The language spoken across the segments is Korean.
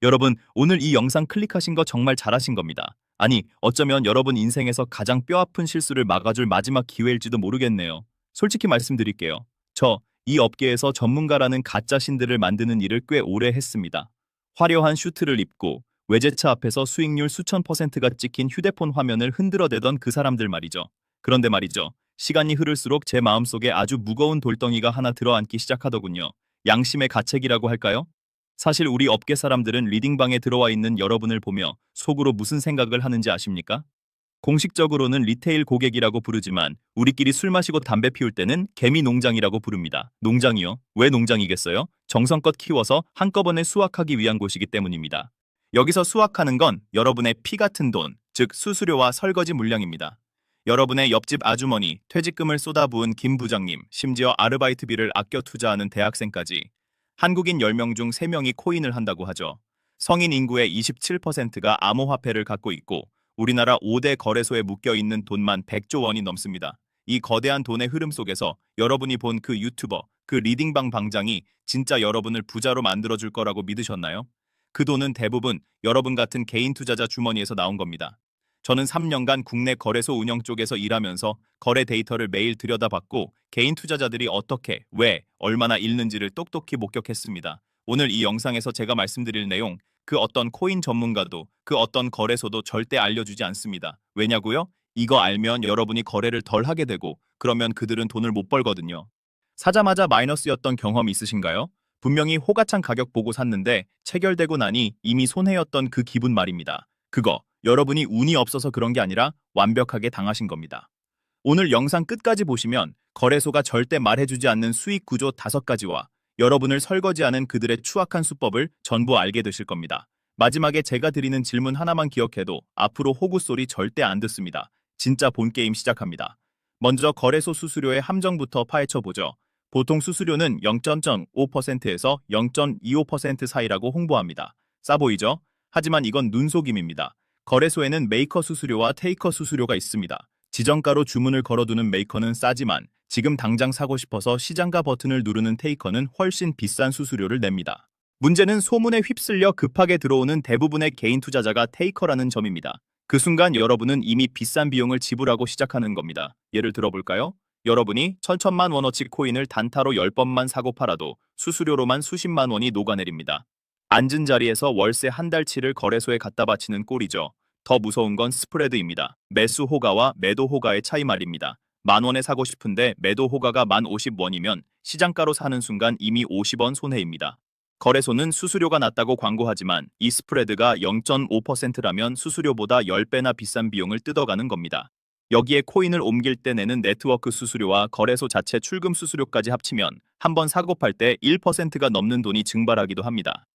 여러분, 오늘 이 영상 클릭하신 거 정말 잘하신 겁니다. 아니, 어쩌면 여러분 인생에서 가장 뼈아픈 실수를 막아줄 마지막 기회일지도 모르겠네요. 솔직히 말씀드릴게요. 이 업계에서 전문가라는 가짜 신들을 만드는 일을 꽤 오래 했습니다. 화려한 슈트를 입고 외제차 앞에서 수익률 수천 %가 찍힌 휴대폰 화면을 흔들어대던 그 사람들 말이죠. 그런데 말이죠. 시간이 흐를수록 제 마음속에 아주 무거운 돌덩이가 하나 들어앉기 시작하더군요. 양심의 가책이라고 할까요? 사실 우리 업계 사람들은 리딩방에 들어와 있는 여러분을 보며 속으로 무슨 생각을 하는지 아십니까? 공식적으로는 리테일 고객이라고 부르지만 우리끼리 술 마시고 담배 피울 때는 개미 농장이라고 부릅니다. 농장이요? 왜 농장이겠어요? 정성껏 키워서 한꺼번에 수확하기 위한 곳이기 때문입니다. 여기서 수확하는 건 여러분의 피 같은 돈, 즉 수수료와 설거지 물량입니다. 여러분의 옆집 아주머니, 퇴직금을 쏟아부은 김 부장님, 심지어 아르바이트비를 아껴 투자하는 대학생까지 한국인 10명 중 3명이 코인을 한다고 하죠. 성인 인구의 27%가 암호화폐를 갖고 있고 우리나라 5대 거래소에 묶여 있는 돈만 100조 원이 넘습니다. 이 거대한 돈의 흐름 속에서 여러분이 본 그 유튜버, 그 리딩방 방장이 진짜 여러분을 부자로 만들어줄 거라고 믿으셨나요? 그 돈은 대부분 여러분 같은 개인 투자자 주머니에서 나온 겁니다. 저는 3년간 국내 거래소 운영 쪽에서 일하면서 거래 데이터를 매일 들여다봤고 개인 투자자들이 어떻게, 왜, 얼마나 읽는지를 똑똑히 목격했습니다. 오늘 이 영상에서 제가 말씀드릴 내용, 그 어떤 코인 전문가도 그 어떤 거래소도 절대 알려주지 않습니다. 왜냐고요? 이거 알면 여러분이 거래를 덜 하게 되고 그러면 그들은 돈을 못 벌거든요. 사자마자 마이너스였던 경험 있으신가요? 분명히 호가창 가격 보고 샀는데 체결되고 나니 이미 손해였던 그 기분 말입니다. 그거 여러분이 운이 없어서 그런 게 아니라 완벽하게 당하신 겁니다. 오늘 영상 끝까지 보시면 거래소가 절대 말해주지 않는 수익 구조 5가지와 여러분을 설거지하는 그들의 추악한 수법을 전부 알게 되실 겁니다. 마지막에 제가 드리는 질문 하나만 기억해도 앞으로 호구 소리 절대 안 듣습니다. 진짜 본 게임 시작합니다. 먼저 거래소 수수료의 함정부터 파헤쳐보죠. 보통 수수료는 0.5%에서 0.25% 사이라고 홍보합니다. 싸 보이죠? 하지만 이건 눈속임입니다. 거래소에는 메이커 수수료와 테이커 수수료가 있습니다. 지정가로 주문을 걸어두는 메이커는 싸지만 지금 당장 사고 싶어서 시장가 버튼을 누르는 테이커는 훨씬 비싼 수수료를 냅니다. 문제는 소문에 휩쓸려 급하게 들어오는 대부분의 개인 투자자가 테이커라는 점입니다. 그 순간 여러분은 이미 비싼 비용을 지불하고 시작하는 겁니다. 예를 들어볼까요? 여러분이 천천만 원어치 코인을 단타로 10번만 사고 팔아도 수수료로만 수십만 원이 녹아내립니다. 앉은 자리에서 월세 한 달치를 거래소에 갖다 바치는 꼴이죠. 더 무서운 건 스프레드입니다. 매수 호가와 매도 호가의 차이 말입니다. 10,000원에 사고 싶은데 매도 호가가 1050원이면 시장가로 사는 순간 이미 50원 손해입니다. 거래소는 수수료가 낮다고 광고하지만 이 스프레드가 0.5%라면 수수료보다 10배나 비싼 비용을 뜯어가는 겁니다. 여기에 코인을 옮길 때 내는 네트워크 수수료와 거래소 자체 출금 수수료까지 합치면 한 번 사고 팔 때 1%가 넘는 돈이 증발하기도 합니다.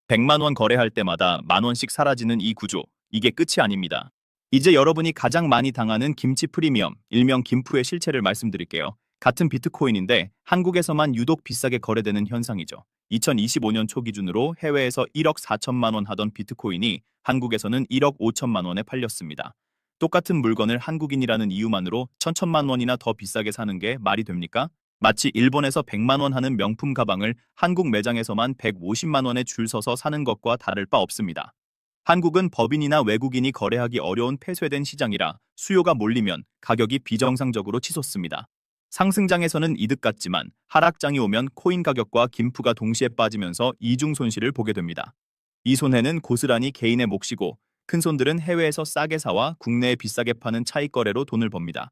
100만 원 거래할 때마다 10,000원씩 사라지는 이 구조, 이게 끝이 아닙니다. 이제 여러분이 가장 많이 당하는 김치 프리미엄, 일명 김프의 실체를 말씀드릴게요. 같은 비트코인인데 한국에서만 유독 비싸게 거래되는 현상이죠. 2025년 초 기준으로 해외에서 1억 4천만 원 하던 비트코인이 한국에서는 1억 5천만 원에 팔렸습니다. 똑같은 물건을 한국인이라는 이유만으로 천천만 원이나 더 비싸게 사는 게 말이 됩니까? 마치 일본에서 100만 원 하는 명품 가방을 한국 매장에서만 150만 원에 줄 서서 사는 것과 다를 바 없습니다. 한국은 법인이나 외국인이 거래하기 어려운 폐쇄된 시장이라 수요가 몰리면 가격이 비정상적으로 치솟습니다. 상승장에서는 이득 같지만 하락장이 오면 코인 가격과 김프가 동시에 빠지면서 이중 손실을 보게 됩니다. 이 손해는 고스란히 개인의 몫이고 큰손들은 해외에서 싸게 사와 국내에 비싸게 파는 차익 거래로 돈을 법니다.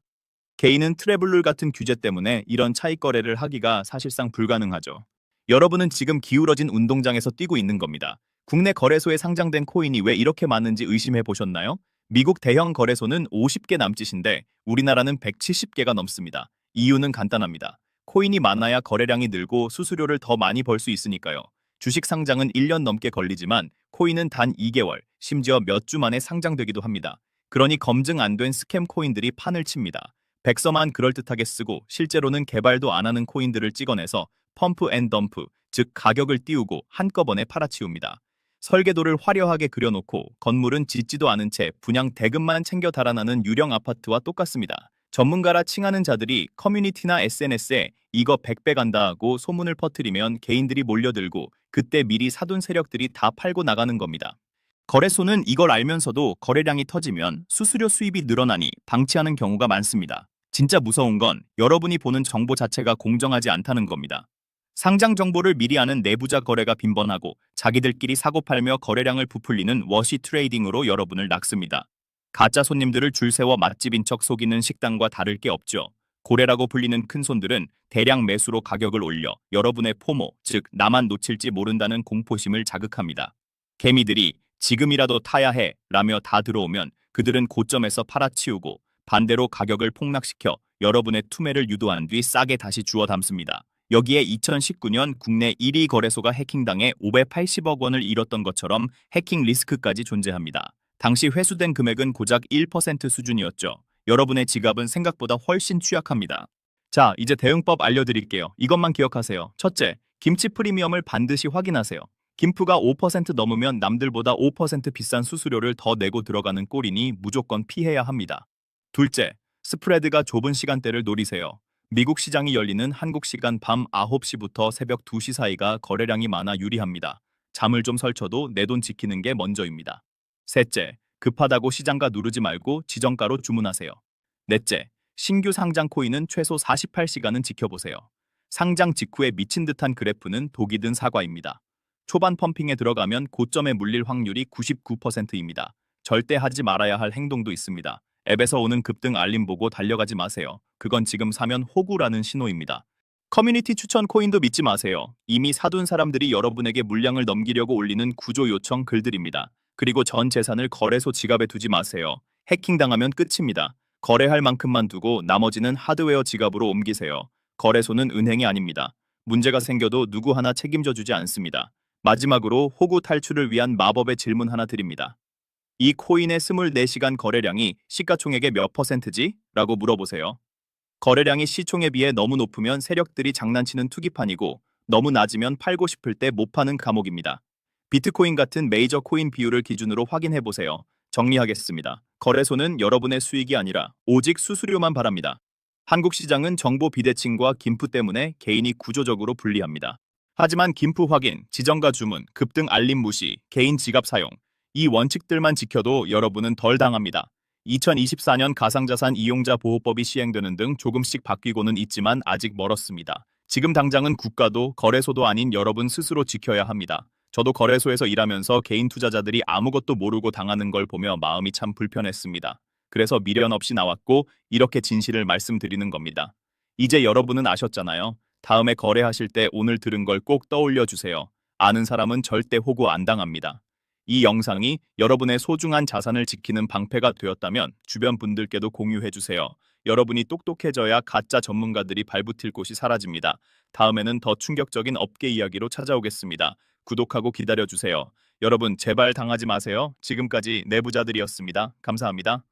개인은 트래블룰 같은 규제 때문에 이런 차익 거래를 하기가 사실상 불가능하죠. 여러분은 지금 기울어진 운동장에서 뛰고 있는 겁니다. 국내 거래소에 상장된 코인이 왜 이렇게 많은지 의심해 보셨나요? 미국 대형 거래소는 50개 남짓인데 우리나라는 170개가 넘습니다. 이유는 간단합니다. 코인이 많아야 거래량이 늘고 수수료를 더 많이 벌 수 있으니까요. 주식 상장은 1년 넘게 걸리지만 코인은 단 2개월, 심지어 몇 주 만에 상장되기도 합니다. 그러니 검증 안 된 스캠 코인들이 판을 칩니다. 백서만 그럴듯하게 쓰고 실제로는 개발도 안 하는 코인들을 찍어내서 펌프 앤 덤프, 즉 가격을 띄우고 한꺼번에 팔아치웁니다. 설계도를 화려하게 그려놓고 건물은 짓지도 않은 채 분양 대금만 챙겨 달아나는 유령 아파트와 똑같습니다. 전문가라 칭하는 자들이 커뮤니티나 SNS에 이거 100배 간다 하고 소문을 퍼뜨리면 개인들이 몰려들고 그때 미리 사둔 세력들이 다 팔고 나가는 겁니다. 거래소는 이걸 알면서도 거래량이 터지면 수수료 수입이 늘어나니 방치하는 경우가 많습니다. 진짜 무서운 건 여러분이 보는 정보 자체가 공정하지 않다는 겁니다. 상장 정보를 미리 아는 내부자 거래가 빈번하고 자기들끼리 사고팔며 거래량을 부풀리는 워시 트레이딩으로 여러분을 낚습니다. 가짜 손님들을 줄 세워 맛집인 척 속이는 식당과 다를 게 없죠. 고래라고 불리는 큰손들은 대량 매수로 가격을 올려 여러분의 포모, 즉 나만 놓칠지 모른다는 공포심을 자극합니다. 개미들이 지금이라도 타야 해 라며 다 들어오면 그들은 고점에서 팔아치우고 반대로 가격을 폭락시켜 여러분의 투매를 유도한 뒤 싸게 다시 주워 담습니다. 여기에 2019년 국내 1위 거래소가 해킹당해 580억 원을 잃었던 것처럼 해킹 리스크까지 존재합니다. 당시 회수된 금액은 고작 1% 수준이었죠. 여러분의 지갑은 생각보다 훨씬 취약합니다. 자, 이제 대응법 알려드릴게요. 이것만 기억하세요. 첫째, 김치 프리미엄을 반드시 확인하세요. 김프가 5% 넘으면 남들보다 5% 비싼 수수료를 더 내고 들어가는 꼴이니 무조건 피해야 합니다. 둘째, 스프레드가 좁은 시간대를 노리세요. 미국 시장이 열리는 한국 시간 밤 9시부터 새벽 2시 사이가 거래량이 많아 유리합니다. 잠을 좀 설쳐도 내 돈 지키는 게 먼저입니다. 셋째, 급하다고 시장가 누르지 말고 지정가로 주문하세요. 넷째, 신규 상장 코인은 최소 48시간은 지켜보세요. 상장 직후에 미친 듯한 그래프는 독이 든 사과입니다. 초반 펌핑에 들어가면 고점에 물릴 확률이 99%입니다. 절대 하지 말아야 할 행동도 있습니다. 앱에서 오는 급등 알림 보고 달려가지 마세요. 그건 지금 사면 호구라는 신호입니다. 커뮤니티 추천 코인도 믿지 마세요. 이미 사둔 사람들이 여러분에게 물량을 넘기려고 올리는 구조 요청 글들입니다. 그리고 전 재산을 거래소 지갑에 두지 마세요. 해킹당하면 끝입니다. 거래할 만큼만 두고 나머지는 하드웨어 지갑으로 옮기세요. 거래소는 은행이 아닙니다. 문제가 생겨도 누구 하나 책임져 주지 않습니다. 마지막으로 호구 탈출을 위한 마법의 질문 하나 드립니다. 이 코인의 24시간 거래량이 시가총액의 몇 %지? 라고 물어보세요. 거래량이 시총에 비해 너무 높으면 세력들이 장난치는 투기판이고 너무 낮으면 팔고 싶을 때 못 파는 감옥입니다. 비트코인 같은 메이저 코인 비율을 기준으로 확인해보세요. 정리하겠습니다. 거래소는 여러분의 수익이 아니라 오직 수수료만 바랍니다. 한국 시장은 정보 비대칭과 김프 때문에 개인이 구조적으로 불리합니다. 하지만 김프 확인, 지정가 주문, 급등 알림 무시, 개인 지갑 사용, 이 원칙들만 지켜도 여러분은 덜 당합니다. 2024년 가상자산 이용자 보호법이 시행되는 등 조금씩 바뀌고는 있지만 아직 멀었습니다. 지금 당장은 국가도 거래소도 아닌 여러분 스스로 지켜야 합니다. 저도 거래소에서 일하면서 개인 투자자들이 아무것도 모르고 당하는 걸 보며 마음이 참 불편했습니다. 그래서 미련 없이 나왔고 이렇게 진실을 말씀드리는 겁니다. 이제 여러분은 아셨잖아요. 다음에 거래하실 때 오늘 들은 걸 꼭 떠올려 주세요. 아는 사람은 절대 호구 안 당합니다. 이 영상이 여러분의 소중한 자산을 지키는 방패가 되었다면 주변 분들께도 공유해 주세요. 여러분이 똑똑해져야 가짜 전문가들이 발붙일 곳이 사라집니다. 다음에는 더 충격적인 업계 이야기로 찾아오겠습니다. 구독하고 기다려주세요. 여러분 제발 당하지 마세요. 지금까지 내부자들이었습니다. 감사합니다.